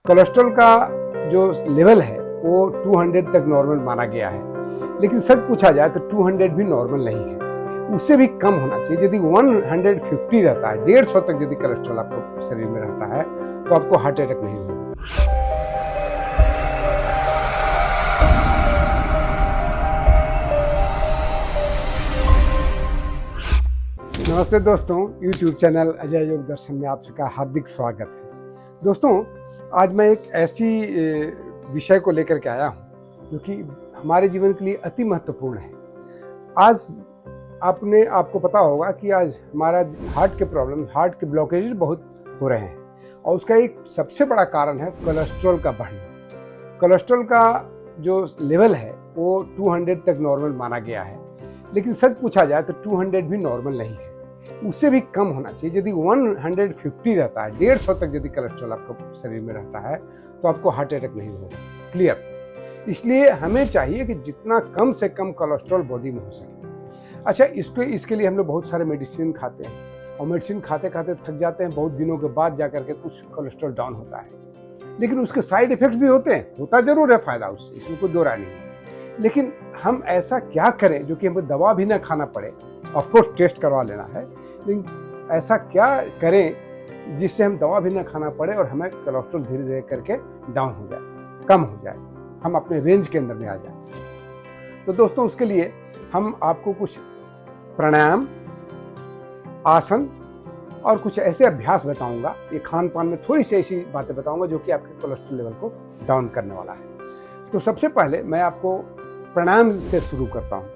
Cholesterol का जो level है वो 200 तक नॉर्मल माना गया है, लेकिन सच पूछा जाए तो 200 भी नॉर्मल नहीं है, उससे भी कम होना चाहिए। यदि 150 रहता है, 150 तक यदि कोलेस्ट्रॉल आपको शरीर में रहता है तो आपको हार्ट अटैक नहीं होगा। नमस्ते दोस्तों, YouTube चैनल अजय योग दर्शन में आप सबका हार्दिक स्वागत है। दोस्तों, आज मैं एक ऐसी विषय को लेकर के आया हूँ जो कि हमारे जीवन के लिए अति महत्वपूर्ण है। आज आपको पता होगा कि आज हमारा हार्ट के प्रॉब्लम, हार्ट के ब्लॉकेज बहुत हो रहे हैं, और उसका एक सबसे बड़ा कारण है कोलेस्ट्रॉल का बढ़ना। कोलेस्ट्रॉल का जो लेवल है वो 200 तक नॉर्मल माना गया है, लेकिन सच पूछा जाए तो 200 भी नॉर्मल नहीं है, उससे भी कम होना चाहिए। यदि 150 रहता है, 150 तक यदि कोलेस्ट्रॉल आपको शरीर में रहता है तो आपको हार्ट अटैक नहीं होगा। क्लियर? इसलिए हमें चाहिए कि जितना कम से कम कोलेस्ट्रॉल बॉडी में हो सके। अच्छा, इसके लिए हम लोग बहुत सारे मेडिसिन खाते हैं, और मेडिसिन खाते खाते थक जाते हैं। बहुत दिनों के बाद जाकर के कुछ कोलेस्ट्रॉल डाउन होता है, लेकिन उसके साइड इफेक्ट भी होते हैं। होता जरूर है फायदा उससे, इसमें कोई दो राय नहीं है, लेकिन हम ऐसा क्या करें जो कि हमें दवा भी ना खाना पड़े। ऑफ कोर्स टेस्ट करवा लेना है, लेकिन ऐसा क्या करें जिससे हम दवा भी ना खाना पड़े और हमें कोलेस्ट्रॉल धीरे धीरे करके डाउन हो जाए, कम हो जाए, हम अपने रेंज के अंदर में आ जाए। तो दोस्तों, उसके लिए हम आपको कुछ प्राणायाम, आसन और कुछ ऐसे अभ्यास बताऊंगा। ये खान पान में थोड़ी सी ऐसी बातें बताऊंगा जो कि आपके कोलेस्ट्रॉल लेवल को डाउन करने वाला है। तो सबसे पहले मैं आपको प्राणायाम से शुरू करता हूँ।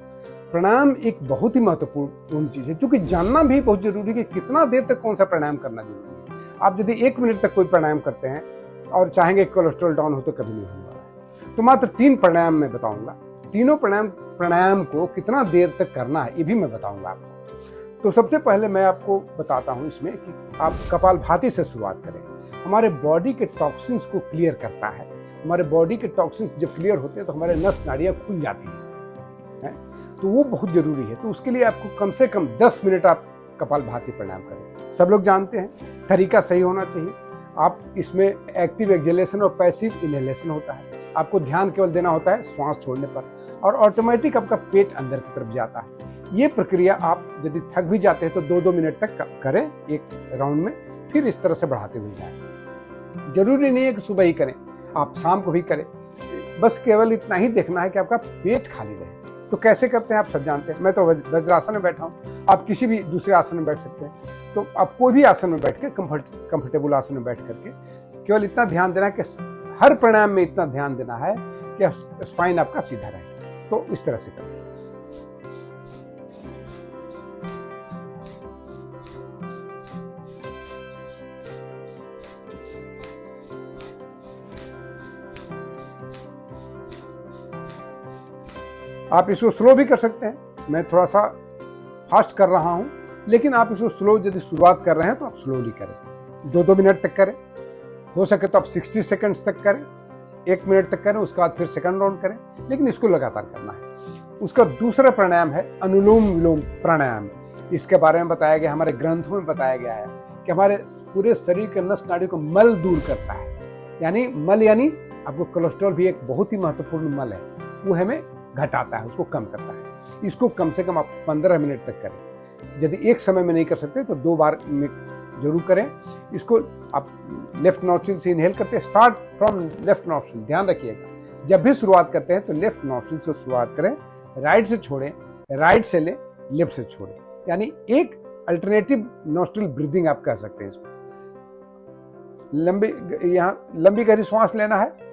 प्राणायाम एक बहुत ही महत्वपूर्ण चीज़ है, क्योंकि जानना भी बहुत जरूरी है कि कितना देर तक कौन सा प्राणायाम करना जरूरी है। आप यदि 1 मिनट तक कोई प्राणायाम करते हैं और चाहेंगे कोलेस्ट्रॉल डाउन हो तो कभी नहीं होने वाला है। तो मात्र 3 प्राणायाम मैं बताऊंगा। तीनों प्राणायाम को कितना देर तक करना है ये भी मैं बताऊंगा आपको। तो सबसे पहले मैं आपको बताता हूँ इसमें कि आप कपालभाति से शुरुआत करें। हमारे बॉडी के टॉक्सिन्स को क्लियर करता है। हमारे बॉडी के टॉक्सिन्स जब क्लियर होते हैं तो हमारे नस नाड़ियाँ खुल जाती हैं, तो वो बहुत जरूरी है। तो उसके लिए आपको कम से कम 10 मिनट आप कपालभाति प्राणायाम करें। सब लोग जानते हैं, तरीका सही होना चाहिए। आप इसमें एक्टिव एक्सहेलेशन और पैसिव इनहेलेशन होता है। आपको ध्यान केवल देना होता है श्वास छोड़ने पर, और ऑटोमेटिक आपका पेट अंदर की तरफ जाता है। ये प्रक्रिया आप यदि थक भी जाते हैं तो 2-2 मिनट तक करें एक राउंड में, फिर इस तरह से बढ़ाते हुए जाएं। जरूरी नहीं है कि सुबह ही करें, आप शाम को भी करें। बस केवल इतना ही देखना है कि आपका पेट खाली रहे। तो कैसे करते हैं आप सब जानते हैं। मैं तो वज्रासन में बैठा हूँ, आप किसी भी दूसरे आसन में बैठ सकते हैं। तो आप कोई भी आसन में बैठ के कंफर्टेबल आसन में बैठ करके केवल इतना ध्यान देना है कि हर प्राणायाम में इतना ध्यान देना है कि स्पाइन आपका सीधा रहे। तो इस तरह से करें। आप इसको स्लो भी कर सकते हैं। मैं थोड़ा सा फास्ट कर रहा हूं, लेकिन आप इसको स्लो यदि शुरुआत कर रहे हैं तो आप स्लोली करें। 2-2 मिनट तक करें, हो सके तो आप 60 सेकंड्स तक करें, 1 मिनट तक करें, उसके बाद फिर सेकंड राउंड करें, लेकिन इसको लगातार करना है। उसका दूसरा प्राणायाम है अनुलोम विलोम प्राणायाम। इसके बारे में बताया गया, हमारे ग्रंथों में बताया गया है कि हमारे पूरे शरीर के नस नाड़ी को मल दूर करता है। यानी मल यानी आपको कोलेस्ट्रॉल भी एक बहुत ही महत्वपूर्ण मल है, वो हमें घटाता है, उसको कम करता है। इसको कम से कम आप 15 मिनट तक करें। यदि एक समय में नहीं कर सकते तो 2 बार में जरूर करें। इसको आप लेफ्ट नॉस्ट्रिल से इनहेल करते हैं। स्टार्ट फ्रॉम लेफ्ट नॉस्ट्रिल, ध्यान रखिएगा। जब भी शुरुआत करते हैं तो लेफ्ट नॉस्ट्रिल से शुरुआत करें, राइट से छोड़ें, राइट से लें, लेफ्ट से छोड़ें। यानी एक अल्टरनेटिव नॉस्ट्रिल ब्रीदिंग आप कह सकते हैं इसको। लंबी गहरी श्वास लेना है,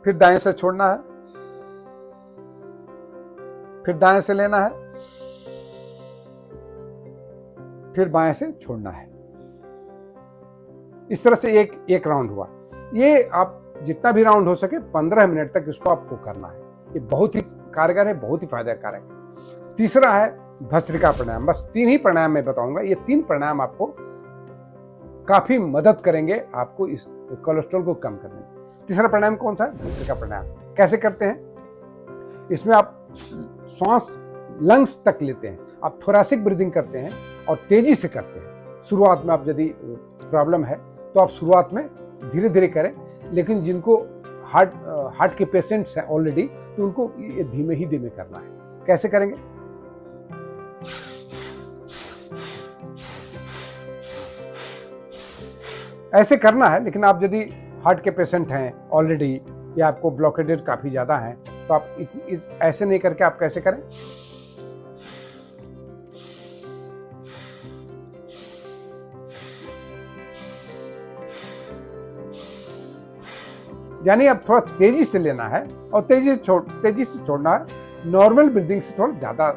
फिर दाएं से छोड़ना है, फिर दाएं से लेना है, फिर बाएं से छोड़ना है। इस तरह से एक राउंड हुआ। ये आप जितना भी राउंड हो सके 15 मिनट तक इसको आपको करना है। ये बहुत ही कारगर है, बहुत ही फायदाकारक है। तीसरा है भस्त्रिका प्राणायाम। बस 3 ही प्राणायाम मैं बताऊंगा। ये 3 प्राणायाम आपको काफी मदद करेंगे आपको इस कोलेस्ट्रॉल को कम करने में। तीसरा प्राणायाम कौन सा है? भस्त्रिका प्राणायाम। कैसे करते हैं? इसमें आप श्वास लंग्स तक लेते हैं, आप थोरैसिक ब्रीदिंग करते हैं और तेजी से करते हैं। शुरुआत में आप यदि प्रॉब्लम है तो आप शुरुआत में धीरे धीरे करें, लेकिन जिनको हार्ट के पेशेंट्स हैं ऑलरेडी, तो उनको ये धीमे ही धीमे करना है। कैसे करेंगे? ऐसे करना है, लेकिन आप यदि हार्ट के पेशेंट हैं ऑलरेडी या आपको ब्लॉकेडेड काफी ज्यादा है, तो आप ऐसे नहीं करके आप कैसे करें? यानी अब थोड़ा तेजी से लेना है और तेजी से छोड़ना है। नॉर्मल ब्रीदिंग से थोड़ा ज्यादा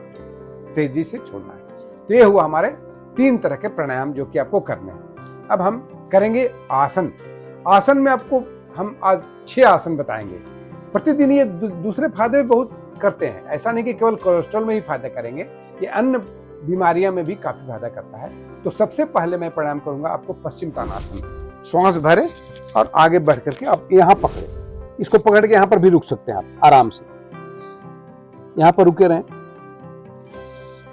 तेजी से छोड़ना है। तो ये हुआ हमारे 3 तरह के प्राणायाम जो कि आपको करने हैं। अब हम करेंगे आसन। आसन में आपको हम आज 6 आसन बताएंगे। प्रतिदिन ये दूसरे फायदे भी बहुत करते हैं। ऐसा नहीं कि केवल कोलेस्ट्रॉल में ही फायदा करेंगे, ये अन्य बीमारियां में भी काफी फायदा करता है। तो सबसे पहले मैं प्राणायाम करूंगा आपको पश्चिम तानासन। श्वास भरे और आगे बढ़ करके आप यहाँ पकड़े। इसको पकड़ के यहाँ पर भी रुक सकते हैं आप आराम से। यहाँ पर रुके रहें।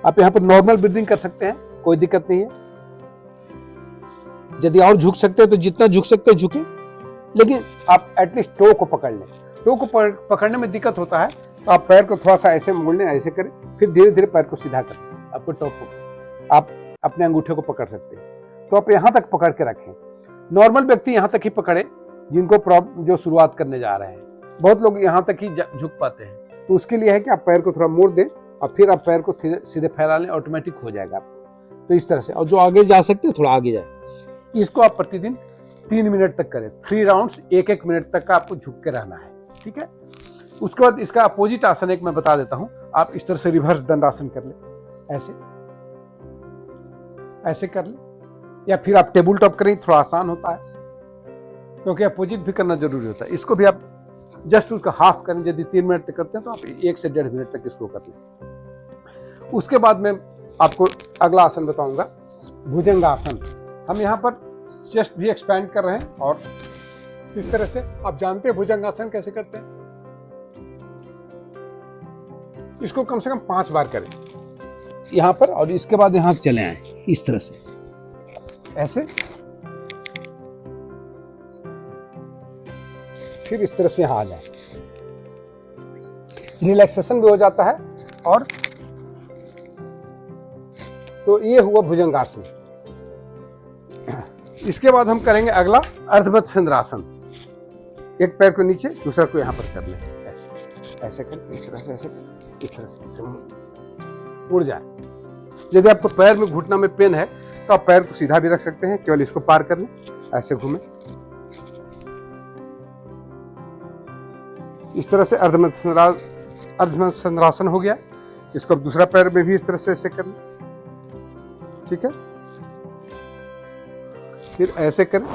आप यहाँ पर नॉर्मल ब्रीदिंग कर सकते हैं, कोई दिक्कत नहीं है। यदि और झुक सकते हैं तो जितना झुक सकते हैं झुके, लेकिन आप एटलीस्ट टो को पकड़ लें। टो को पकड़ने में दिक्कत होता है तो आप पैर को थोड़ा सा ऐसे मोड़ लें, ऐसे करें, फिर धीरे धीरे पैर को सीधा करें। आपको टो को आप अपने अंगूठे को पकड़ सकते हैं, तो आप यहाँ तक पकड़ के रखें। नॉर्मल व्यक्ति यहाँ तक ही पकड़े जिनको प्रॉब्लम जो शुरुआत करने जा रहे हैं। बहुत लोग यहाँ तक ही झुक पाते हैं, तो उसके लिए है कि आप पैर को थोड़ा मोड़ दें और फिर आप पैर को सीधे फैला लें, ऑटोमेटिक हो जाएगा आपको। तो इस तरह से, और जो आगे जा सकते हैं थोड़ा आगे जाए। इसको आप प्रतिदिन 3 मिनट तक करें। 3 राउंड्स 1-1 मिनट तक का आपको झुक के रहना है, ठीक है। उसके बाद इसका अपोजिट आसन एक मैं बता देता हूं। आप इस तरह से रिवर्स दंडासन कर ले, ऐसे कर ले, या फिर आप टेबल टॉप करें, थोड़ा आसान होता है क्योंकि अपोजिट भी करना जरूरी होता है। इसको भी आप जस्ट उसका हाफ करें। यदि 3 मिनट तक करते हैं तो आप 1 से 1.5 मिनट तक इसको कर लें। उसके बाद मैं आपको अगला आसन बताऊंगा, भुजंगासन। हम यहाँ पर चेस्ट भी एक्सपैंड कर रहे हैं और इस तरह से। आप जानते हैं भुजंगासन कैसे करते हैं? इसको कम से कम 5 बार करें यहाँ पर, और इसके बाद यहाँ चले आए इस तरह से, ऐसे, फिर इस तरह से यहां आ जाए। रिलैक्सेशन भी हो जाता है। और तो ये हुआ भुजंगासन। इसके बाद हम करेंगे अगला अर्धवत चंद्रासन। एक पैर को नीचे, दूसरा को यहां पर कर लें, ऐसे ऐसे कर, इस तरह से, ऐसे कर, इस तरह से उड़ जाए। यदि आपको पैर में घुटना में पेन है तो आप पैर को सीधा भी रख सकते हैं, केवल इसको पार कर लें, ऐसे घूमें। इस तरह से अर्धमत चंद्रासन हो गया। इसको अब दूसरा पैर में भी इस तरह से ऐसे कर लें, ठीक है। फिर ऐसे करें,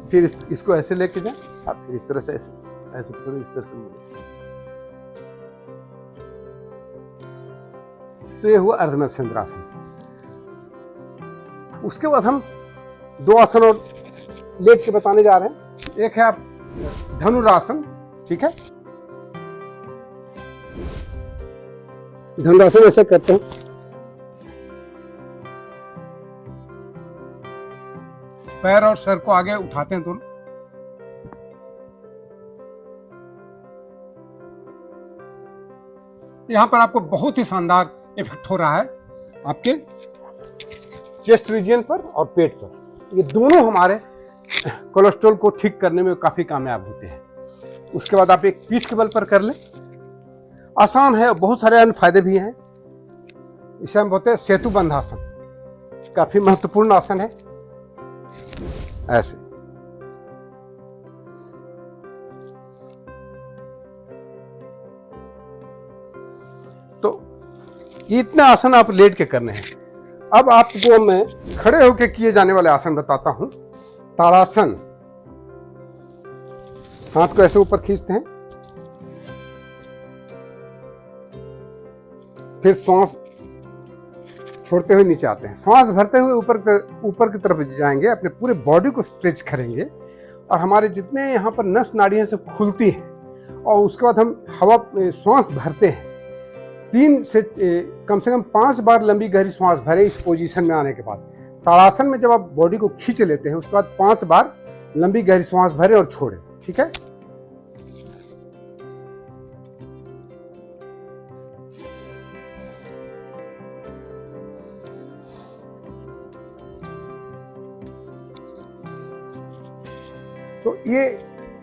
फिर इसको ऐसे लेके जाएं, आप फिर इस तरह से ऐसे पूरे इस तरह से। तो ये हुआ अर्धमत चंद्रासन। उसके बाद हम 2 आसन और लेट के बताने जा रहे हैं। एक है आप धनुरासन, ठीक है। धनुरासन ऐसे करते हैं, पैर और सर को आगे उठाते हैं दोनों। यहां पर आपको बहुत ही शानदार इफेक्ट हो रहा है आपके चेस्ट रीजन पर और पेट पर। ये दोनों हमारे कोलेस्ट्रॉल को ठीक करने में काफी कामयाब होते हैं। उसके बाद आप एक पीठ के बल पर कर लें। आसान है, बहुत सारे अन्य फायदे भी हैं। इसे हम बोलते हैं सेतु बंधासन। काफी महत्वपूर्ण आसन है। ऐसे तो इतने आसन आप लेट के करने हैं। अब आपको मैं खड़े होकर किए जाने वाले आसन बताता हूं। ताड़ासन। हाथ को ऐसे ऊपर खींचते हैं, फिर श्वास छोड़ते हुए नीचे आते हैं। श्वास भरते हुए ऊपर की तरफ जाएंगे, अपने पूरे बॉडी को स्ट्रेच करेंगे और हमारे जितने यहाँ पर नस नाड़ियाँ सब खुलती हैं। और उसके बाद हम हवा श्वास भरते हैं। 3 से कम से कम 5 बार लंबी गहरी श्वास भरें इस पोजीशन में आने के बाद। ताड़ासन में जब आप बॉडी को खींच लेते हैं उसके बाद 5 बार लंबी गहरी सांस भरें और छोड़ें। ठीक है। तो ये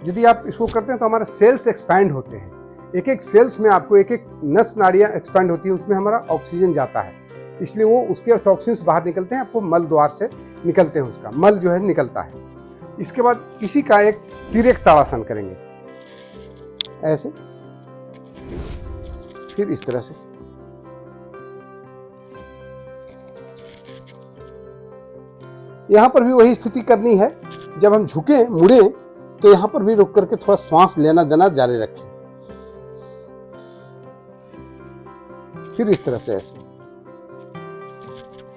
यदि आप इसको करते हैं तो हमारे सेल्स एक्सपैंड होते हैं। एक एक सेल्स में आपको एक एक नस नाड़ियाँ एक्सपैंड होती है, उसमें हमारा ऑक्सीजन जाता है, इसलिए वो उसके टॉक्सिन्स बाहर निकलते हैं, आपको मल द्वार से निकलते हैं, उसका मल जो है निकलता है। इसके बाद इसी का एक तिर्यक ताड़ासन करेंगे, ऐसे, फिर इस तरह से। यहां पर भी वही स्थिति करनी है। जब हम झुके मुड़े तो यहां पर भी रुक करके थोड़ा श्वास लेना देना जारी रखें, फिर इस तरह से ऐसे।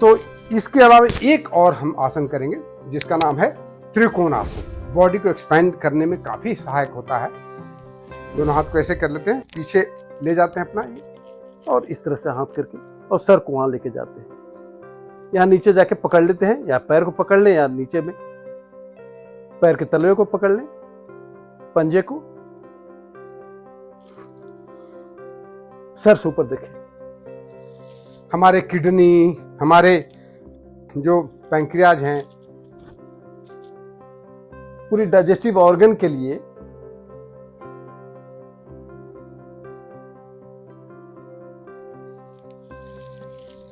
तो इसके अलावा एक और हम आसन करेंगे जिसका नाम है त्रिकोण आसन। बॉडी को एक्सपैंड करने में काफी सहायक होता है। दोनों हाथ को ऐसे कर लेते हैं, पीछे ले जाते हैं अपना और इस तरह से हाथ करके और सर को वहां लेके जाते हैं। यहाँ नीचे जाके पकड़ लेते हैं, या पैर को पकड़ लें या नीचे में पैर के तलवे को पकड़ लें, पंजे को, सर से ऊपर देखें। हमारे किडनी, हमारे जो पैंक्रियाज हैं, पूरी डाइजेस्टिव ऑर्गन के लिए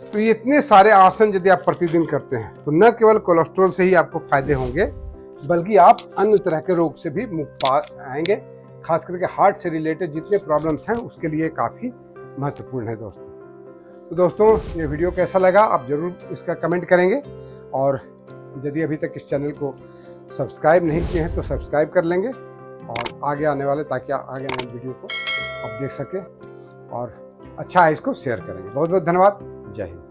तो ये इतने सारे आसन यदि आप प्रतिदिन करते हैं तो न केवल कोलेस्ट्रॉल से ही आपको फायदे होंगे, बल्कि आप अन्य तरह के रोग से भी मुक्त आएंगे। खास करके हार्ट से रिलेटेड जितने प्रॉब्लम्स हैं उसके लिए काफ़ी महत्वपूर्ण है दोस्तों। तो दोस्तों, ये वीडियो कैसा लगा आप ज़रूर इसका कमेंट करेंगे, और यदि अभी तक इस चैनल को सब्सक्राइब नहीं किए हैं तो सब्सक्राइब कर लेंगे, और आगे आने वाले, ताकि आगे आने वीडियो को आप देख सकें, और अच्छा है इसको शेयर करेंगे। बहुत बहुत धन्यवाद। जय हिंद।